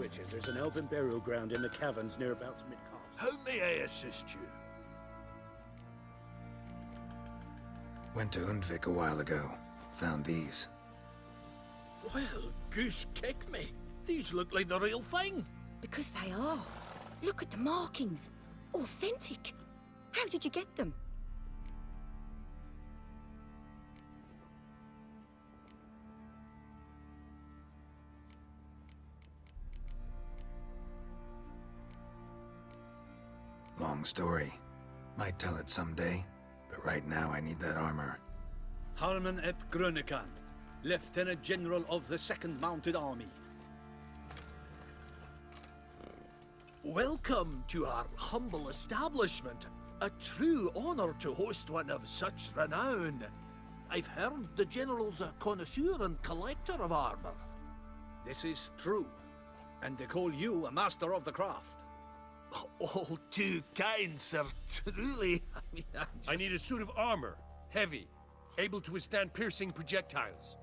Richard. There's an elven burial ground in the caverns nearabouts mid-copse. How may I assist you? Went to Undvik a while ago. Found these. Well, goose kick me. These look like the real thing. Because they are. Look at the markings. Authentic. How did you get them? Long story. Might tell it someday, but right now I need that armor. Harman ep Grönekan, Lieutenant General of the 2nd Mounted Army. Welcome to our humble establishment. A true honor to host one of such renown. I've heard the General's a connoisseur and collector of armor. This is true, and they call you a master of the craft. All too kind, sir. Truly. I need a suit of armor. Heavy. Able to withstand piercing projectiles.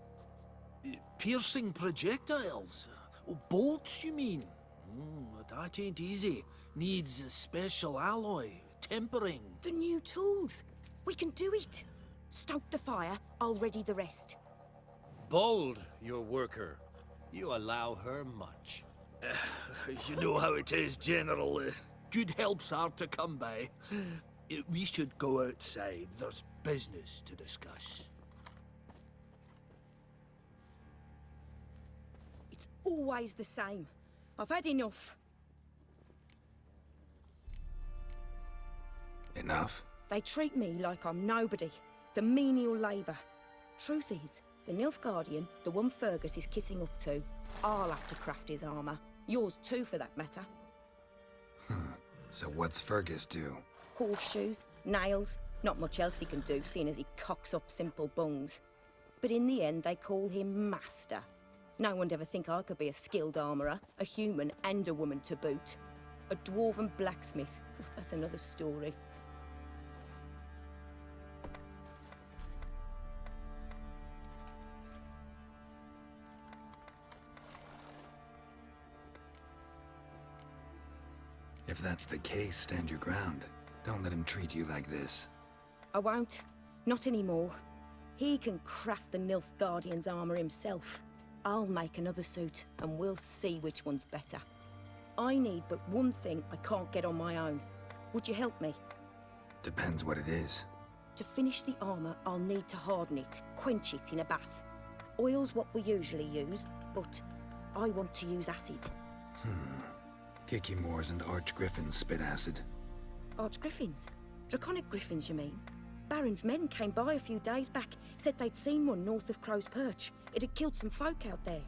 Piercing projectiles? Oh, bolts, you mean? That ain't easy. Needs a special alloy, tempering. The new tools. We can do it. Stoke the fire, I'll ready the rest. Bold, your worker. You allow her much. You know how it is, General. Good help's hard to come by. We should go outside. There's business to discuss. It's always the same. I've had enough. Enough? They treat me like I'm nobody. The menial labour. Truth is, the Nilfgaardian, the one Fergus is kissing up to, I'll have to craft his armour. Yours too, for that matter. So what's Fergus do? Horseshoes, nails, not much else he can do, seeing as he cocks up simple bungs. But in the end, they call him Master. No one'd ever think I could be a skilled armourer, a human and a woman to boot. A dwarven blacksmith, that's another story. If that's the case, stand your ground. Don't let him treat you like this. I won't. Not anymore. He can craft the Nilfgaardian's armour himself. I'll make another suit, and we'll see which one's better. I need but one thing I can't get on my own. Would you help me? Depends what it is. To finish the armour, I'll need to harden it, quench it in a bath. Oil's what we usually use, but I want to use acid. Kicky Moors and Archgriffins spit acid. Archgriffins? Draconic griffins, you mean? Baron's men came by a few days back, said they'd seen one north of Crow's Perch. It had killed some folk out there.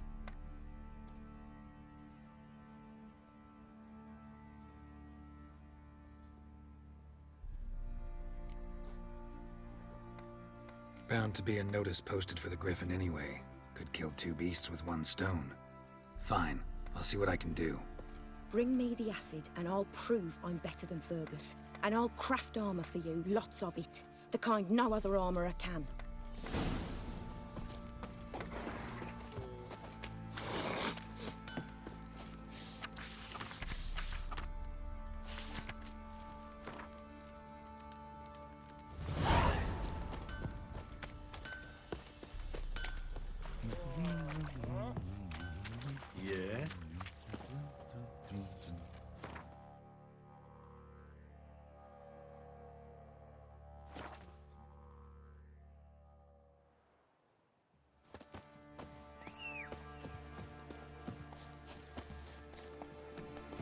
Bound to be a notice posted for the Griffin anyway. Could kill 2 beasts with 1 stone. Fine, I'll see what I can do. Bring me the acid and I'll prove I'm better than Fergus. And I'll craft armour for you, lots of it. The kind no other armourer can. Yeah?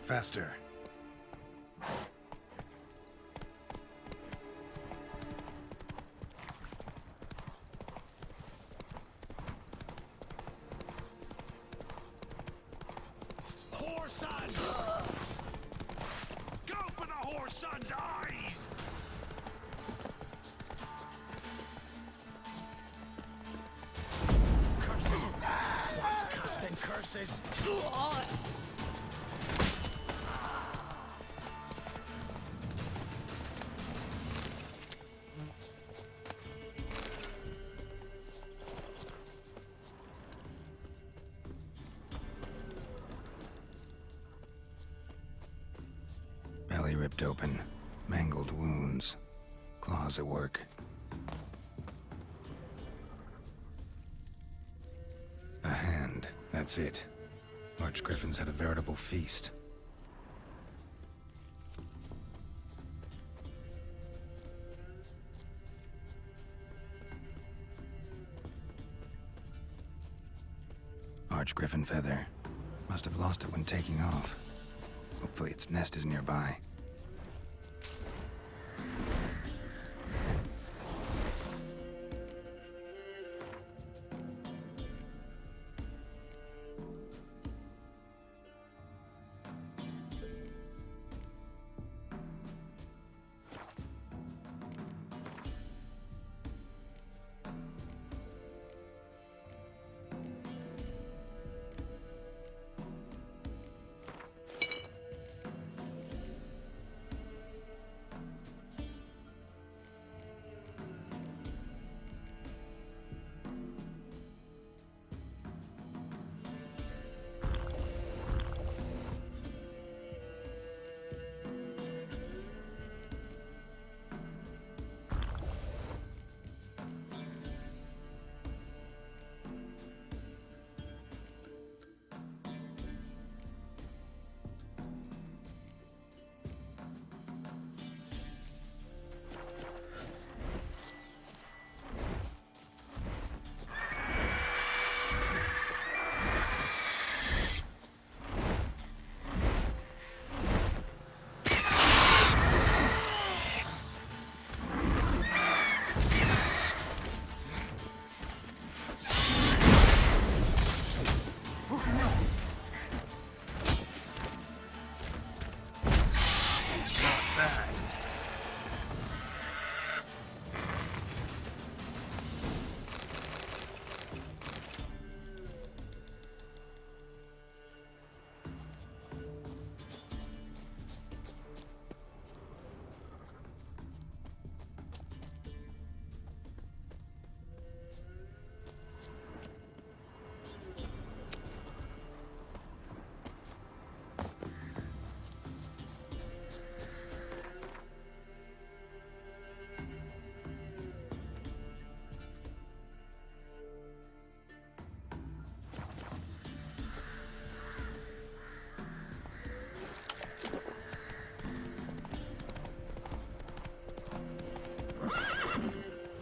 Faster. Whoreson! Go for the whoreson's eyes! Curses! Twice casting curses! ripped open. Mangled wounds. Claws at work. A hand. That's it. Archgriffins had a veritable feast. Archgriffin feather. Must have lost it when taking off. Hopefully its nest is nearby.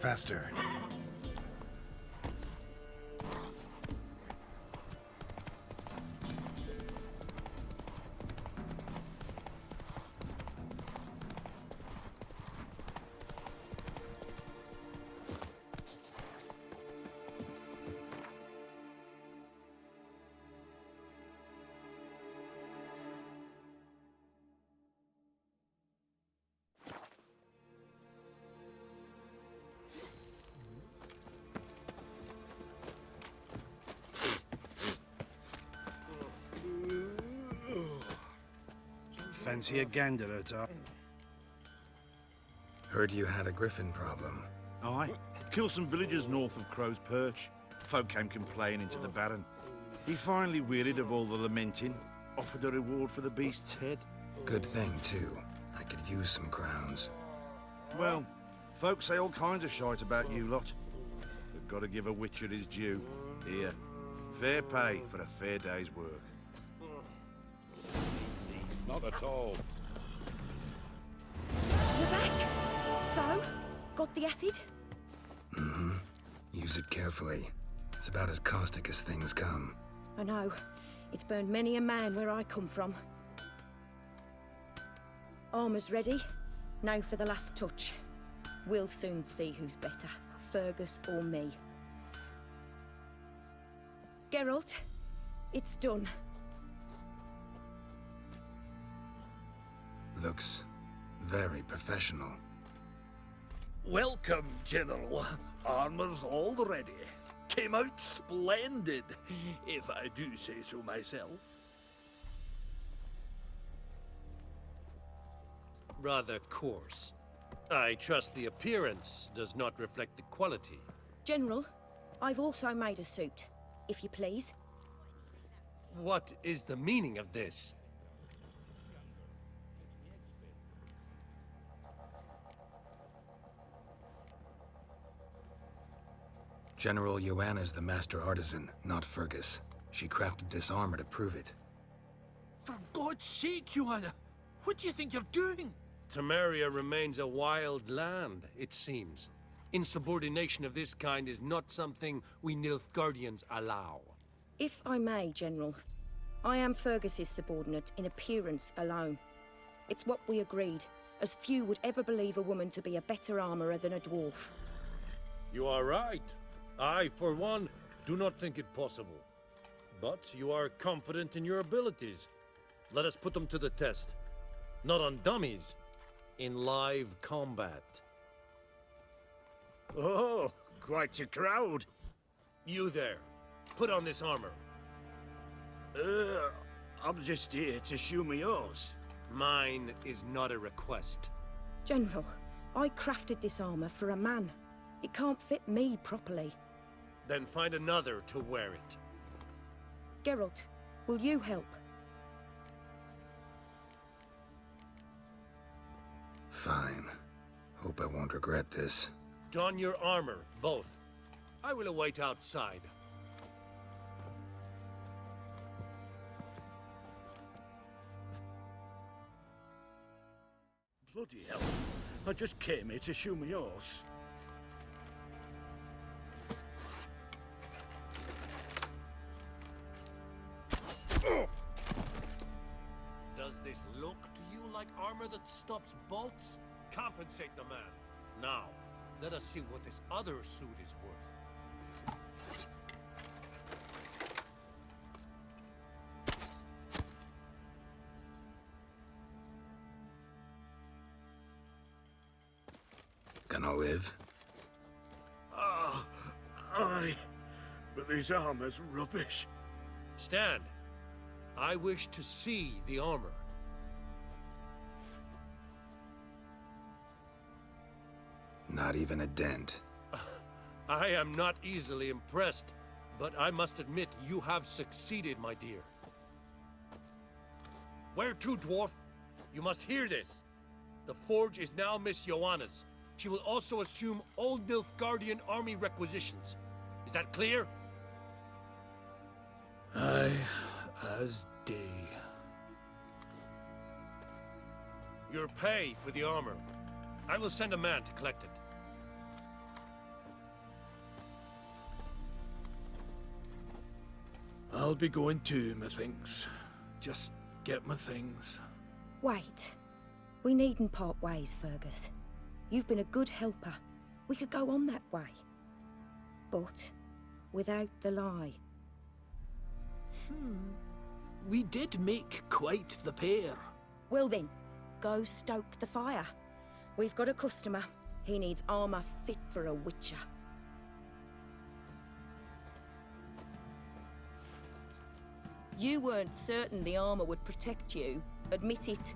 Faster. Fancy a gander at all? Heard you had a griffin problem. Aye. Killed some villagers north of Crow's Perch. Folk came complaining to the Baron. He finally wearied of all the lamenting, offered a reward for the beast's head. Good thing, too. I could use some crowns. Well, folks say all kinds of shite about you lot. But gotta give a witcher his due. Here, fair pay for a fair day's work. Not at all. You're back. So, got the acid? Mm-hmm. Use it carefully. It's about as caustic as things come. I know. It's burned many a man where I come from. Armor's ready. Now for the last touch. We'll soon see who's better, Fergus or me. Geralt, it's done. Looks very professional. Welcome, General. Armor's all ready. Came out splendid, if I do say so myself. Rather coarse. I trust the appearance does not reflect the quality. General, I've also made a suit, if you please. What is the meaning of this? General Joanna's the master artisan, not Fergus. She crafted this armor to prove it. For God's sake, Joanna! What do you think you're doing? Temeria remains a wild land, it seems. Insubordination of this kind is not something we Nilfgaardians allow. If I may, General, I am Fergus's subordinate in appearance alone. It's what we agreed, as few would ever believe a woman to be a better armourer than a dwarf. You are right. I, for one, do not think it possible. But you are confident in your abilities. Let us put them to the test. Not on dummies, in live combat. Oh, quite a crowd. You there, put on this armor. I'm just here to show me yours. Mine is not a request. General, I crafted this armour for a man. It can't fit me properly. Then find another to wear it. Geralt, will you help? Fine. Hope I won't regret this. Don your armor, both. I will await outside. Bloody hell. I just came here to show me yours. Does this look to you like armor that stops bolts? Compensate the man. Now, let us see what this other suit is worth. Gonna live? Aye. But this armor's rubbish. Stand. I wish to see the armor. Not even a dent. I am not easily impressed, but I must admit you have succeeded, my dear. Where to, dwarf? You must hear this. The forge is now Miss Joanna's. She will also assume all Nilfgaardian army requisitions. Is that clear? Aye, as day. Your pay for the armor. I will send a man to collect it. I'll be going too, methinks. Just get my things. Wait. We needn't part ways, Fergus. You've been a good helper. We could go on that way. But without the lie. We did make quite the pair. Well then, go stoke the fire. We've got a customer. He needs armour fit for a witcher. You weren't certain the armour would protect you. Admit it.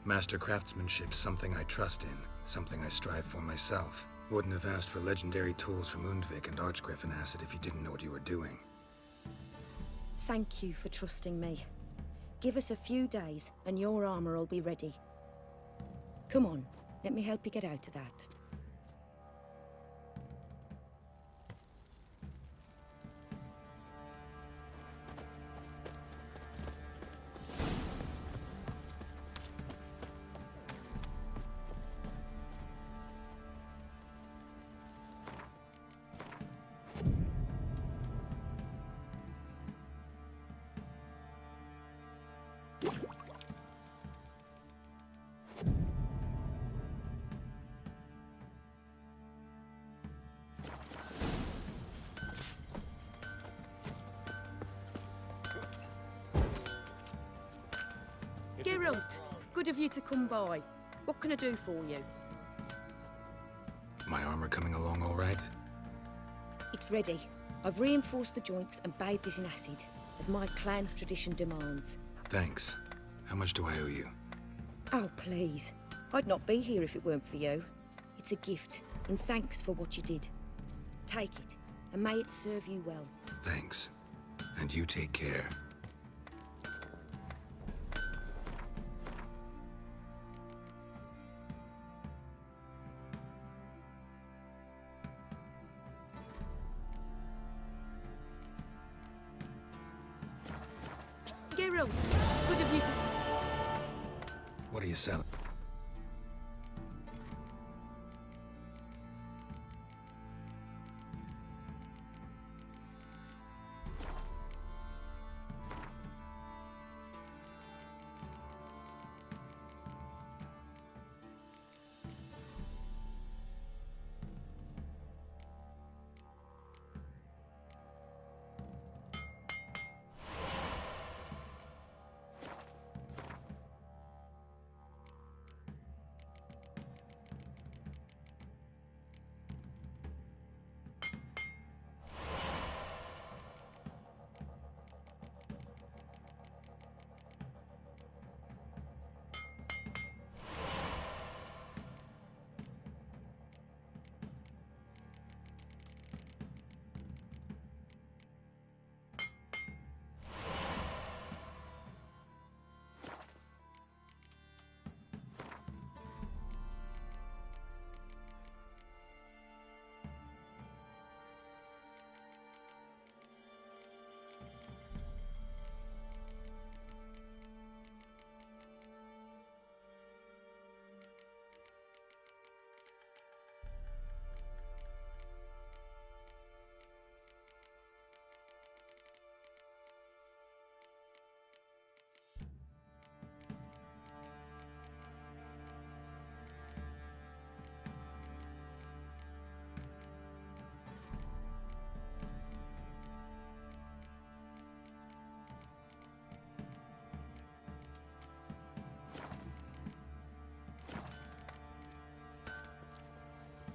Master craftsmanship's something I trust in, something I strive for myself. Wouldn't have asked for legendary tools from Undvik and Archgriffin Acid if you didn't know what you were doing. Thank you for trusting me. Give us a few days and your armour will be ready. Come on, let me help you get out of that. Geralt, good of you to come by. What can I do for you? My armor coming along all right? It's ready. I've reinforced the joints and bathed it in acid, as my clan's tradition demands. Thanks. How much do I owe you? Oh, please. I'd not be here if it weren't for you. It's a gift, in thanks for what you did. Take it, and may it serve you well. Thanks. And you take care. out. Good of you to... What are you selling?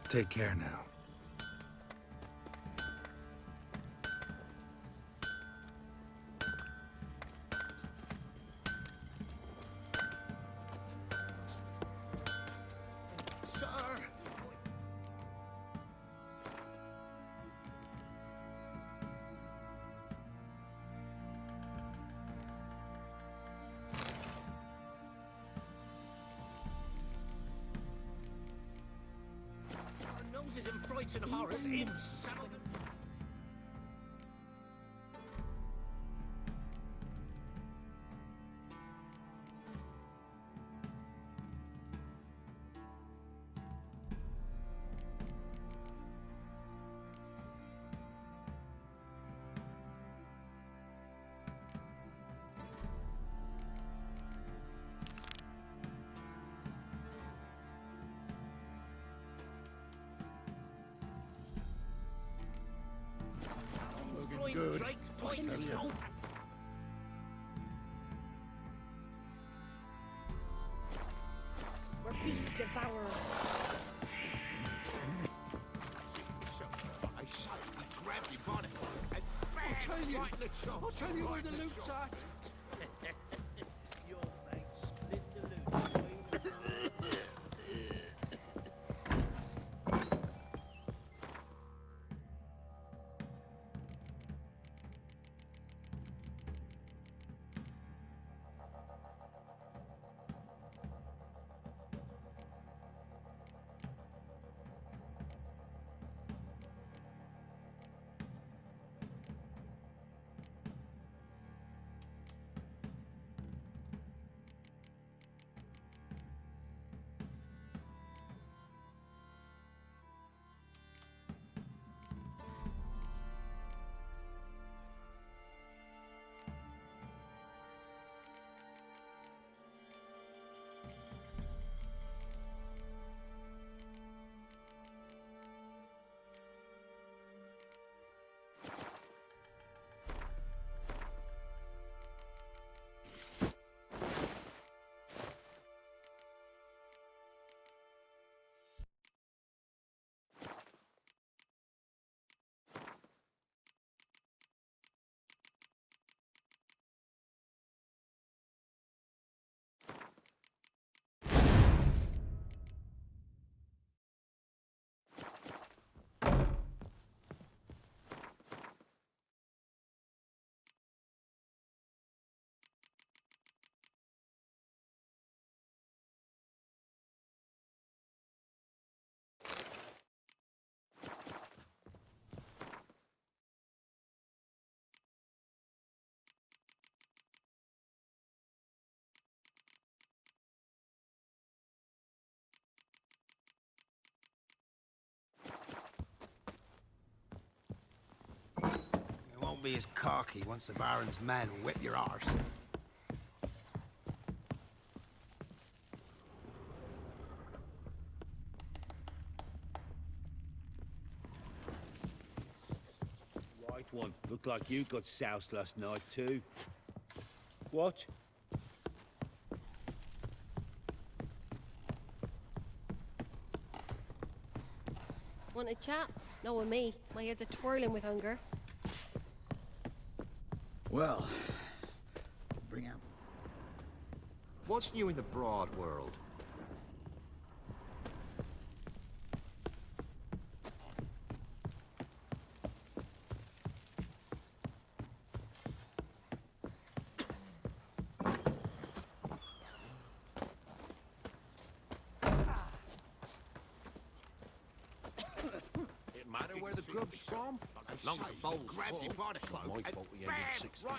Take care now. Sir! Noses and frights and horrors, imps, some of them. Good. Drake's points. We're beast devourer. I shot him, I grabbed him by the and bang, right in the chop. I'll tell you where the loot's at. Your mate split the loot between Don't be as cocky once the Baron's men whip your arse. Right one. Looked like you got soused last night, too. What? Want a chat? No, with me. My head's a twirling with hunger. Well, bring out. What's new in the broad world? It matter where the grub's from? As long as the bowl's full. My fault we ended 6 feet.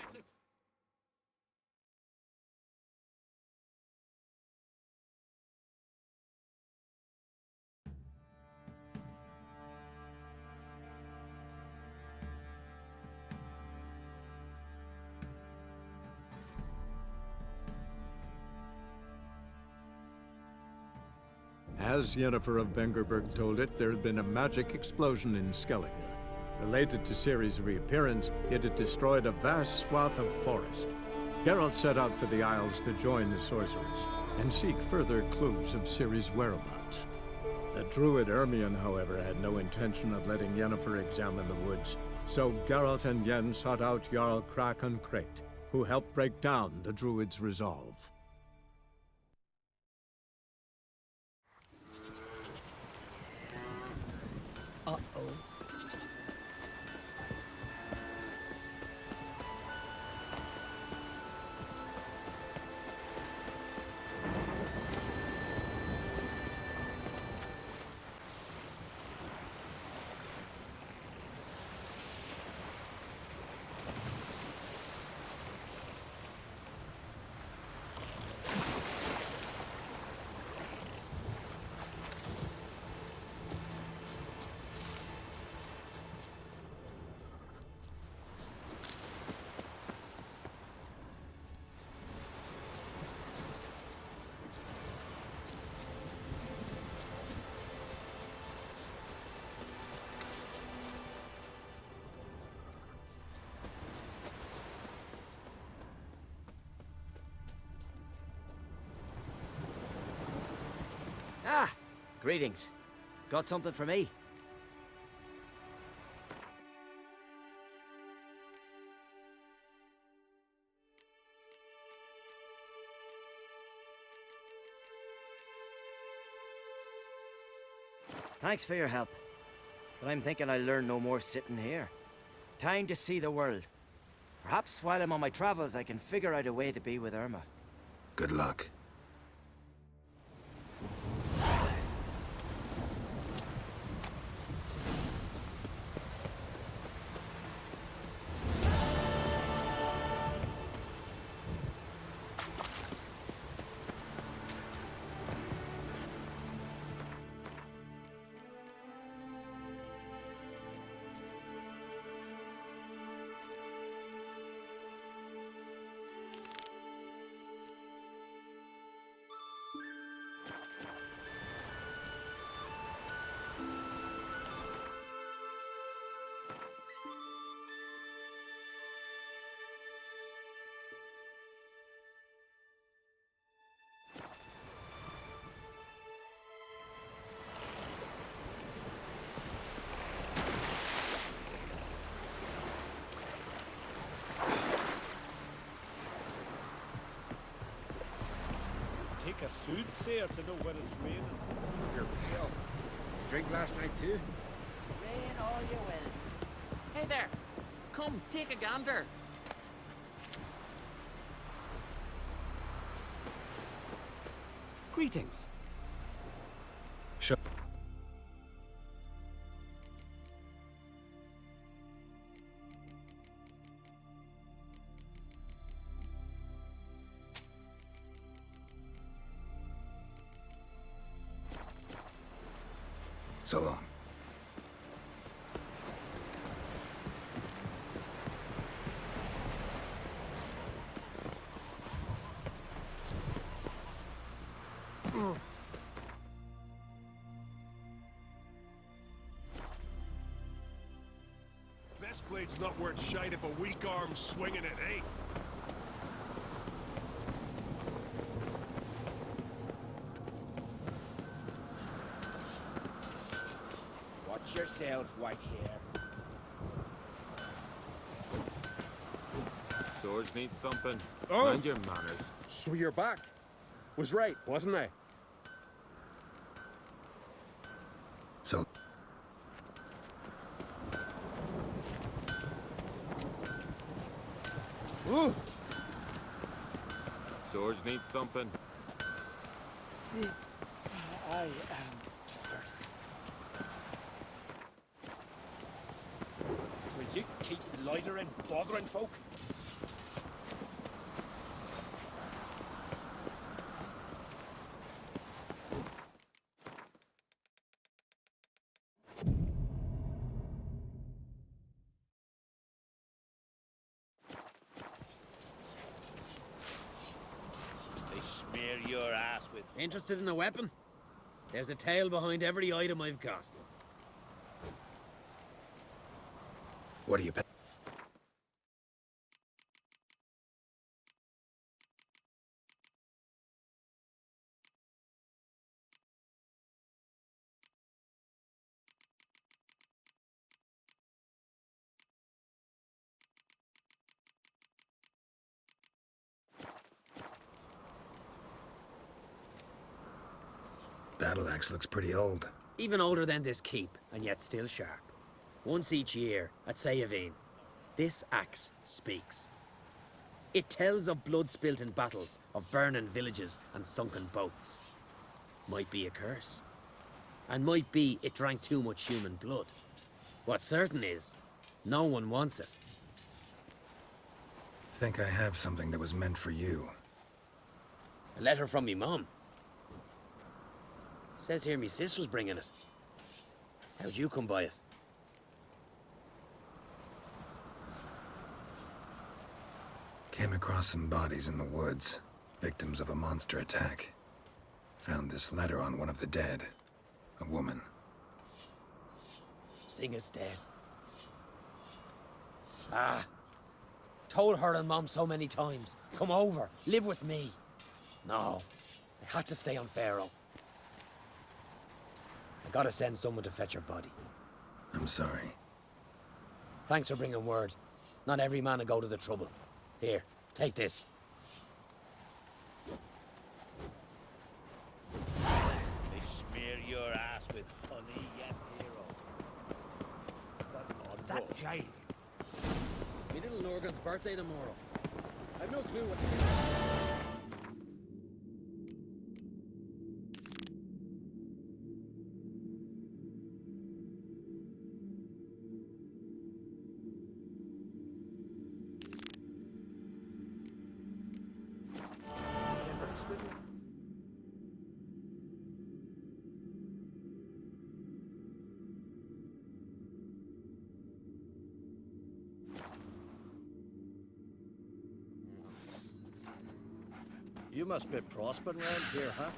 As Yennefer of Vengerberg told it, there had been a magic explosion in Skellige. Related to Ciri's reappearance, it had destroyed a vast swath of forest. Geralt set out for the Isles to join the sorcerers and seek further clues of Ciri's whereabouts. The druid Ermion, however, had no intention of letting Yennefer examine the woods, so Geralt and Yen sought out Jarl Krakon Krayt, who helped break down the druid's resolve. Uh-oh. Ah, greetings. Got something for me? Thanks for your help. But I'm thinking I'll learn no more sitting here. Time to see the world. Perhaps while I'm on my travels, I can figure out a way to be with Irma. Good luck. Take a soothsayer to know when it's raining. You're pale. Drink last night too? Rain all you will. Hey there! Come, take a gander. Greetings. Sure. So long. blade's not worth shite if a weak arm's swinging it, eh? Watch yourself, white hair. Swords need thumping. Oh. Mind your manners. So you're back. Was right, wasn't I? So, Ooh. Swords need thumping. I am tired. Will you keep loitering, bothering folk? They smear your ass with... Interested in a weapon? There's a tale behind every item I've got. what do you... Battle axe looks pretty old. Even older than this keep, and yet still sharp. Once each year, at Sayavine, this axe speaks. It tells of blood spilt in battles, of burning villages and sunken boats. Might be a curse. And might be it drank too much human blood. What's certain is, no one wants it. Think I have something that was meant for you. A letter from me mum. Says here me sis was bringing it. How'd you come by it? Came across some bodies in the woods, victims of a monster attack. Found this letter on one of the dead. A woman. Singer's dead. Ah. Told her and Mom so many times. Come over, live with me. No. I had to stay on Pharaoh. I gotta send someone to fetch her body. I'm sorry. Thanks for bringing word. Not every man will go to the trouble. Here, take this. They smear your ass with honey, yet hero. That giant. Me little Norgan's birthday tomorrow. I've no clue what to do. You must be prospering round here, huh?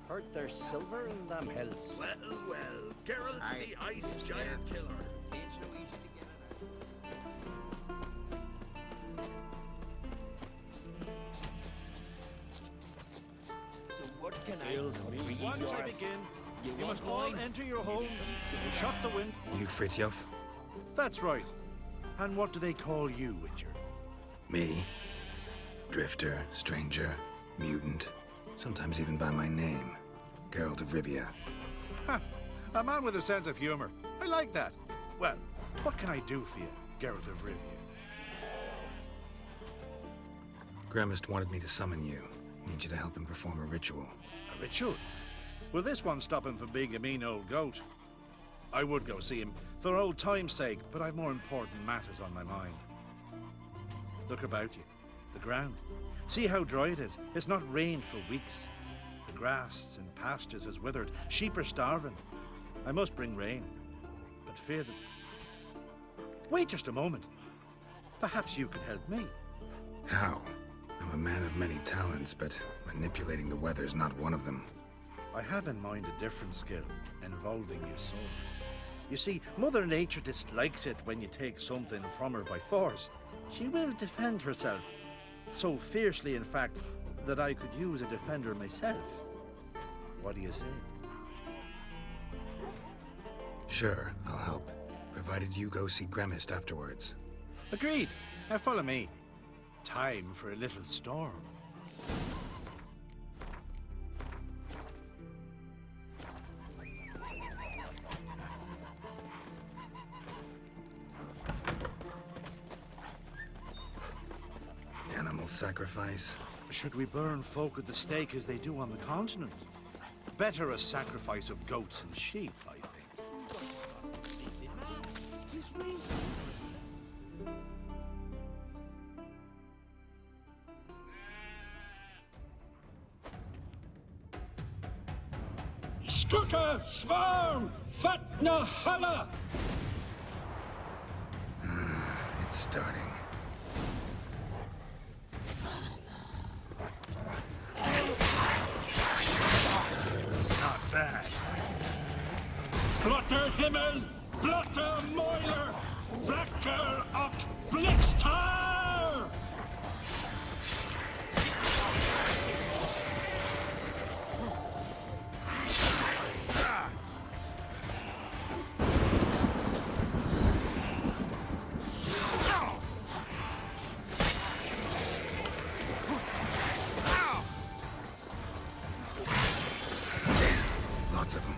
Heard there's silver in them hills. Well, well, Geralt's the ice giant killer. So what can I do? Once I begin, you must all enter your homes, shut the wind. You Fritjof? That's right. And what do they call you, Witcher? Me? Drifter, stranger, mutant. Sometimes even by my name. Geralt of Rivia. Ha! A man with a sense of humor. I like that. Well, what can I do for you, Geralt of Rivia? Gremist wanted me to summon you. Need you to help him perform a ritual. A ritual? Will this one stop him from being a mean old goat? I would go see him for old time's sake, but I've more important matters on my mind. Look about you. The ground. See how dry it is. It's not rained for weeks. The grass in pastures has withered. Sheep are starving. I must bring rain, but fear that... Wait just a moment. Perhaps you could help me. How? I'm a man of many talents, but manipulating the weather's not one of them. I have in mind a different skill involving your sword. You see, Mother Nature dislikes it when you take something from her by force. She will defend herself. So fiercely, in fact, that I could use a defender myself. What do you say? Sure, I'll help. Provided you go see Gremist afterwards. Agreed. Now follow me. Time for a little storm. Animal sacrifice? Should we burn folk at the stake as they do on the continent? Better a sacrifice of goats and sheep, I think. Skuka, Svarm, Fatna Hala! It's starting. Not bad. Blotter Himmel, Blotter Moiler, Blacker of Blitztar! Lots of them.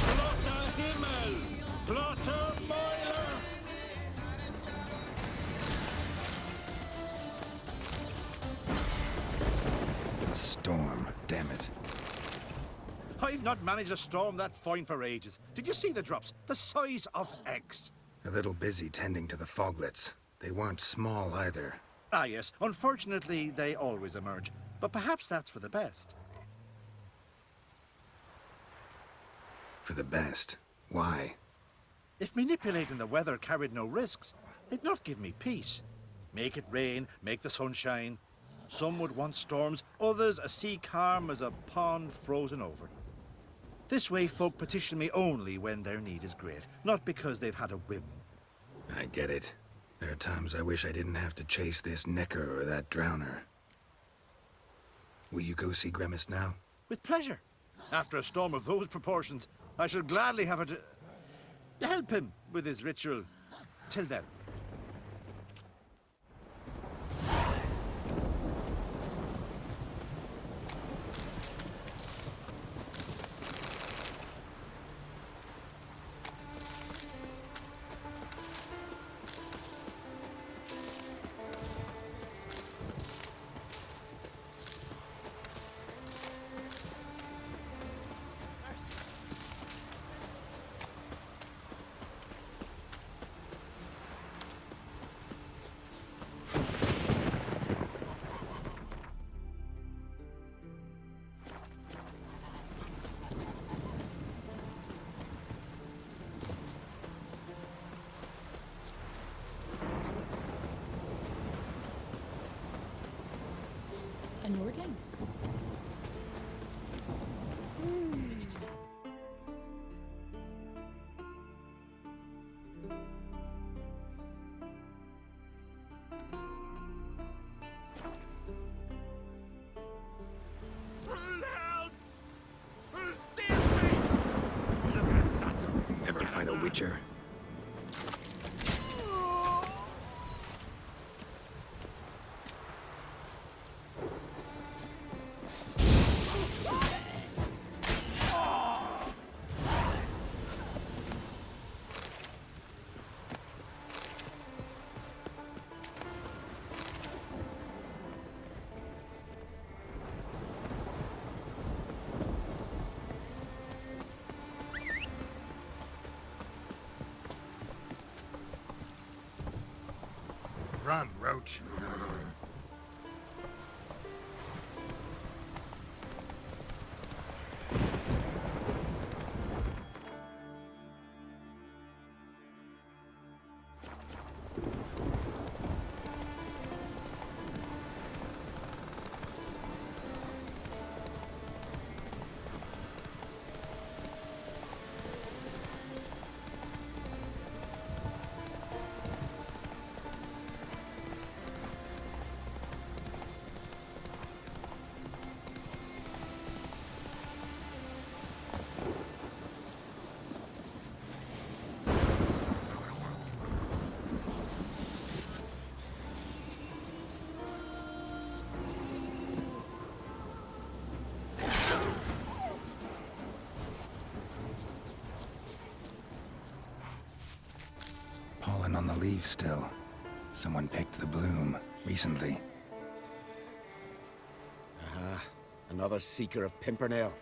Blotter Himmel, Blotter Moiler! A storm, damn it. I've not managed a storm that fine for ages. Did you see the drops? The size of eggs. A little busy tending to the foglets. They weren't small either. Ah, yes. Unfortunately, they always emerge. But perhaps that's for the best. For the best. Why? If manipulating the weather carried no risks, they'd not give me peace. Make it rain, make the sun shine. Some would want storms, others a sea calm as a pond frozen over. This way folk petition me only when their need is great, not because they've had a whim. I get it. There are times I wish I didn't have to chase this necker or that drowner. Will you go see Gremist now? With pleasure. After a storm of those proportions, I should gladly have it to help him with his ritual. Till then. A Nordling? Ever fight a witcher? Run, Roach. Pollen on the leaves still. Someone picked the bloom recently. Aha. Another seeker of Pimpernel.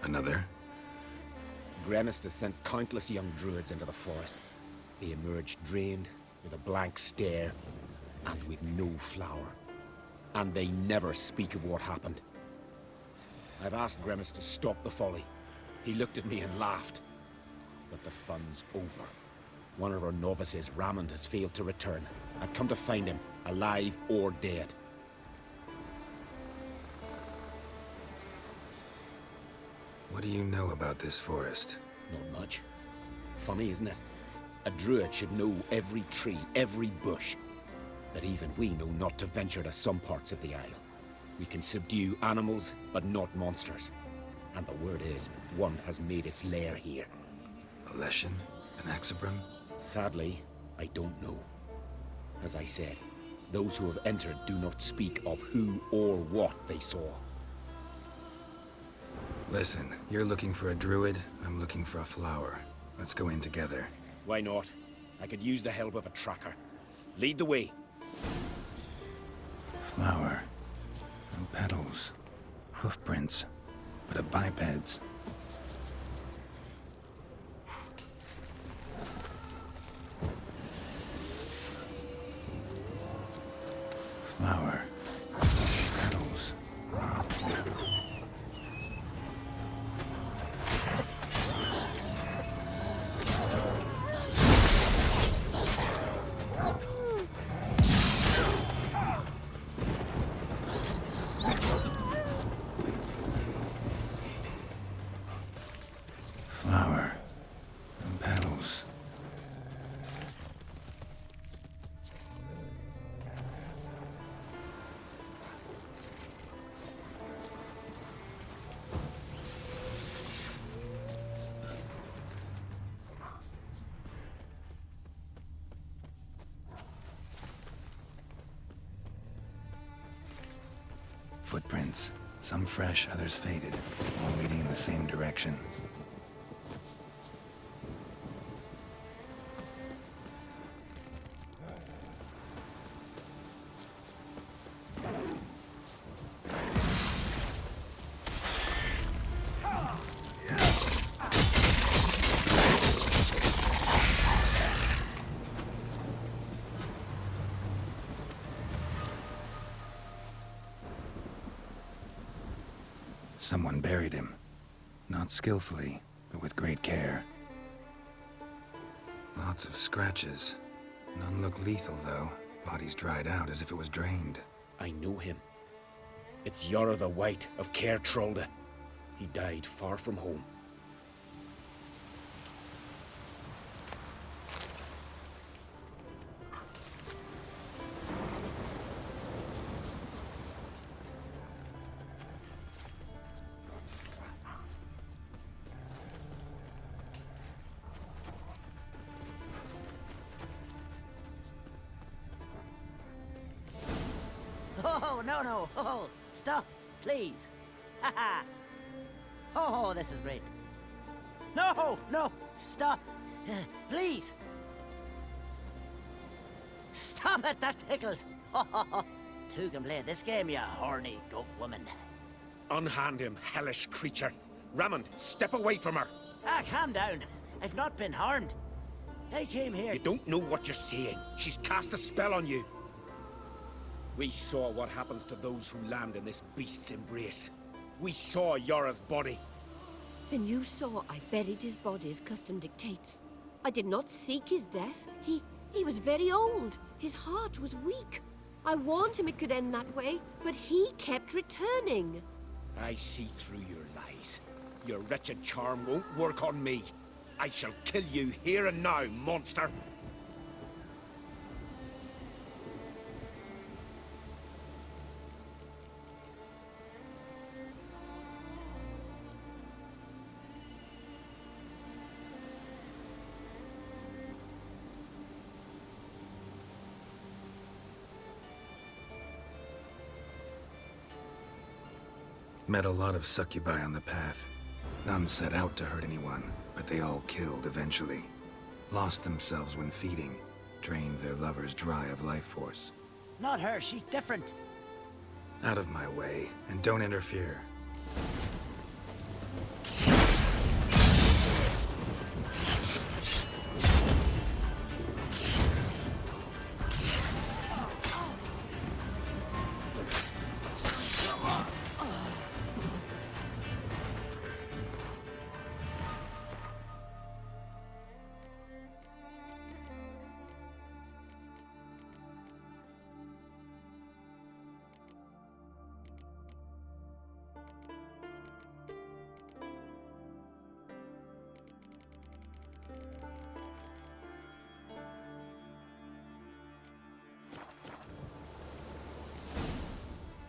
Another? Gremis has sent countless young druids into the forest. They emerge drained, with a blank stare, and with no flower. And they never speak of what happened. I've asked Gremis to stop the folly. He looked at me and laughed. But the fun's over. One of our novices, Ramond, has failed to return. I've come to find him, alive or dead. What do you know about this forest? Not much. Funny, isn't it? A druid should know every tree, every bush. But even we know not to venture to some parts of the isle. We can subdue animals, but not monsters. And the word is, one has made its lair here. A Leshen? An Axabrum? Sadly, I don't know. As I said, those who have entered do not speak of who or what they saw. Listen, you're looking for a druid, I'm looking for a flower. Let's go in together. Why not? I could use the help of a tracker. Lead the way. Flower. No petals. Hoofprints. But a biped's. Flower. Petals. Flower. No petals. Footprints. Some fresh, others faded, all leading in the same direction. Someone buried him. Not skillfully, but with great care. Lots of scratches. None look lethal, though. Body's dried out as if it was drained. I know him. It's Yara the White of Caer Trolde. He died far from home. Oh, no, no. Oh, stop, please. Haha. Oh, this is great. No, no, stop. Please. Stop it, that tickles. Two can play this game, you horny goat woman. Unhand him, hellish creature. Ramond, step away from her. Ah, calm down. I've not been harmed. I came here. You don't know what you're saying. She's cast a spell on you. We saw what happens to those who land in this beast's embrace. We saw Yora's body. Then you saw I buried his body as custom dictates. I did not seek his death. He was very old. His heart was weak. I warned him it could end that way, but he kept returning. I see through your lies. Your wretched charm won't work on me. I shall kill you here and now, monster! Met a lot of succubi on the path. None set out to hurt anyone, but they all killed eventually. Lost themselves when feeding, drained their lovers dry of life force. Not her, she's different. Out of my way, and don't interfere.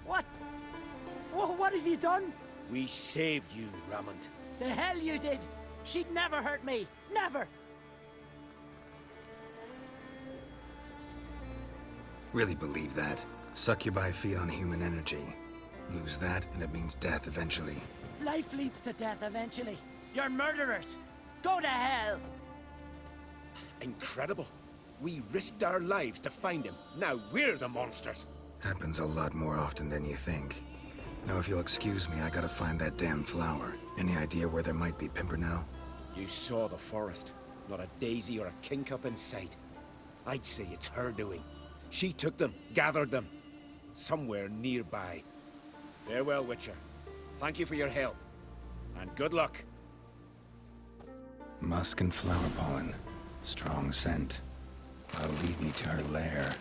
What? What have you done? We saved you, Ramond. The hell you did! She'd never hurt me! Never! Really believe that? Succubi feed on human energy. Lose that, and it means death eventually. Life leads to death eventually. You're murderers! Go to hell! Incredible. We risked our lives to find him. Now we're the monsters. Happens a lot more often than you think. Now, if you'll excuse me, I gotta find that damn flower. Any idea where there might be, Pimpernel? You saw the forest. Not a daisy or a kingcup in sight. I'd say it's her doing. She took them, gathered them. Somewhere nearby. Farewell, Witcher. Thank you for your help. And good luck. Musk and flower pollen. Strong scent. That'll lead me to her lair.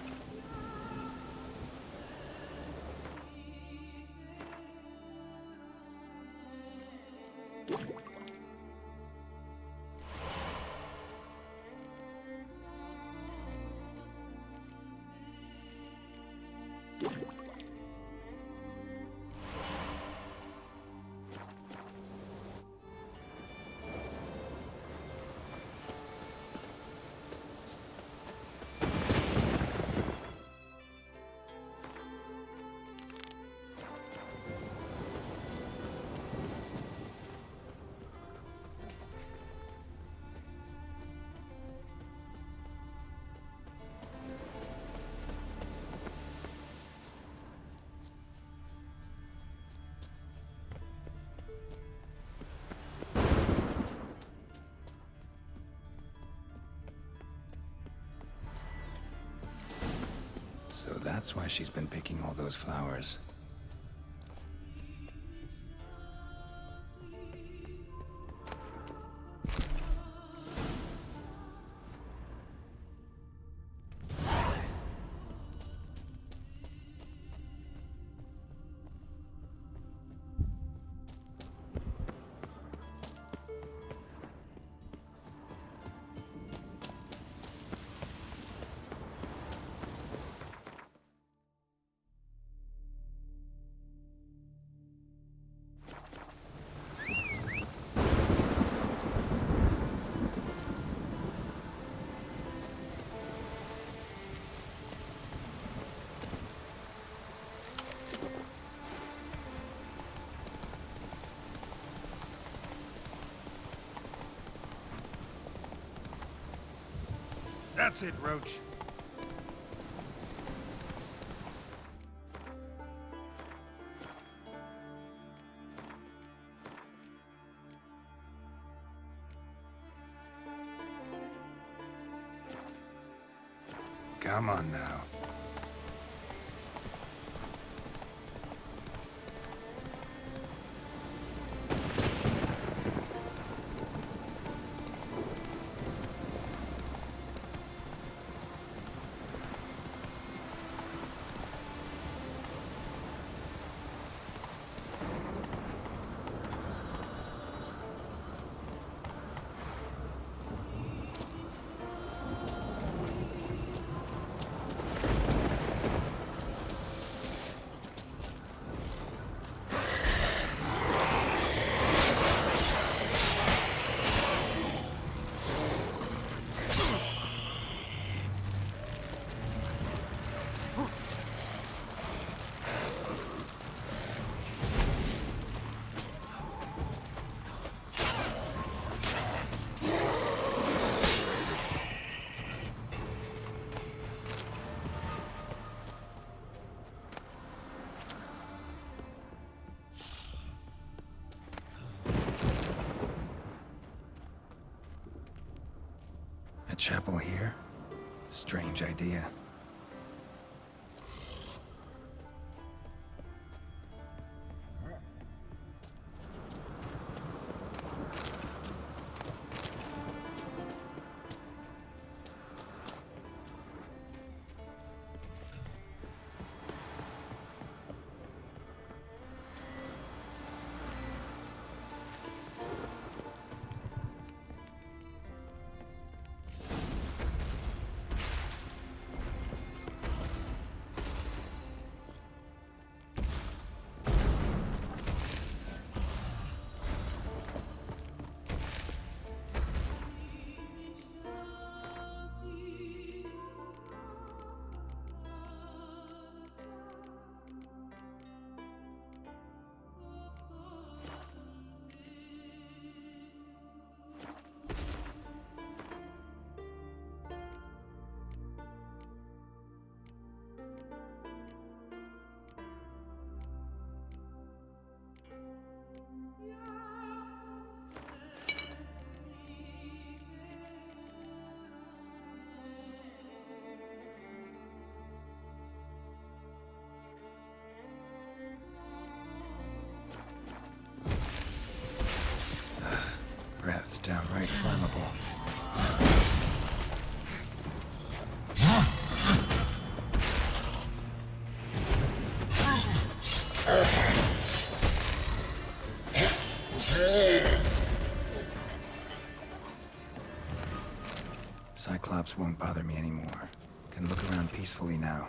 So that's why she's been picking all those flowers. That's it, Roach. Come on now. chapel here? Strange idea. Breath's downright flammable. Cyclops won't bother me anymore. Can look around peacefully now.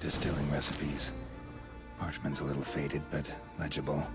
Distilling recipes. Parchment's a little faded, but legible.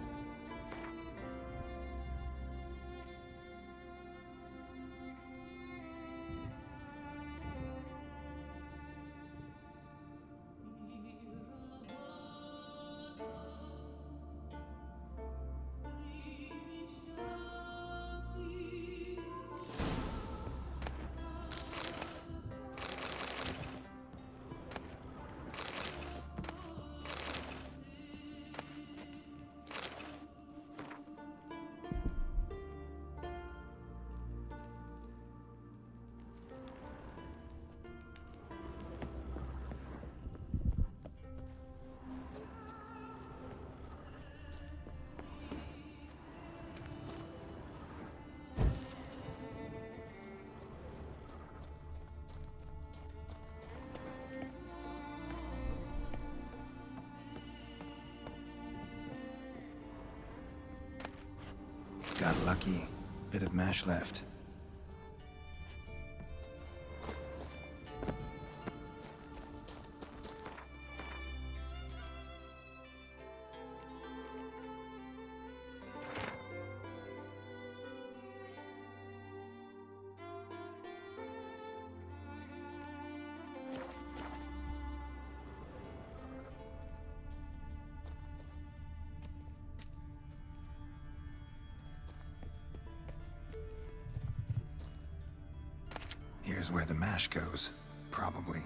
Got lucky. Bit of mash left. Here's where the mash goes. Probably.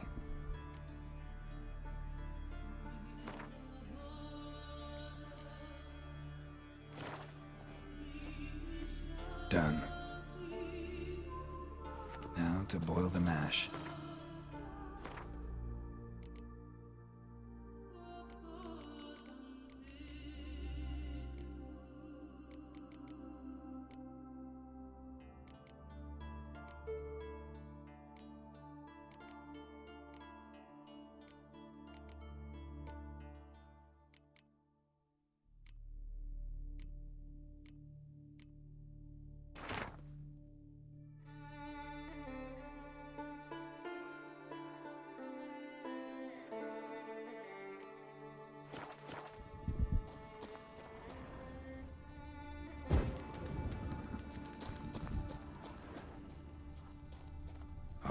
Done. Now to boil the mash.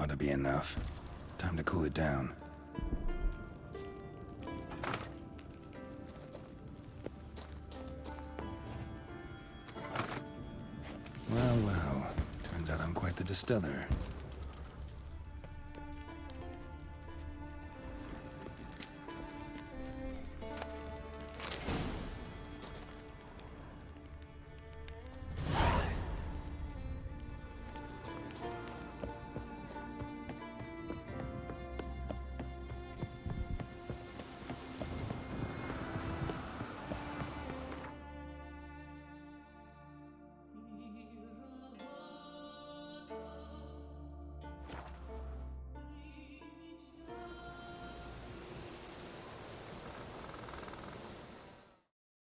Ought to be enough. Time to cool it down. Well, well. Turns out I'm quite the distiller.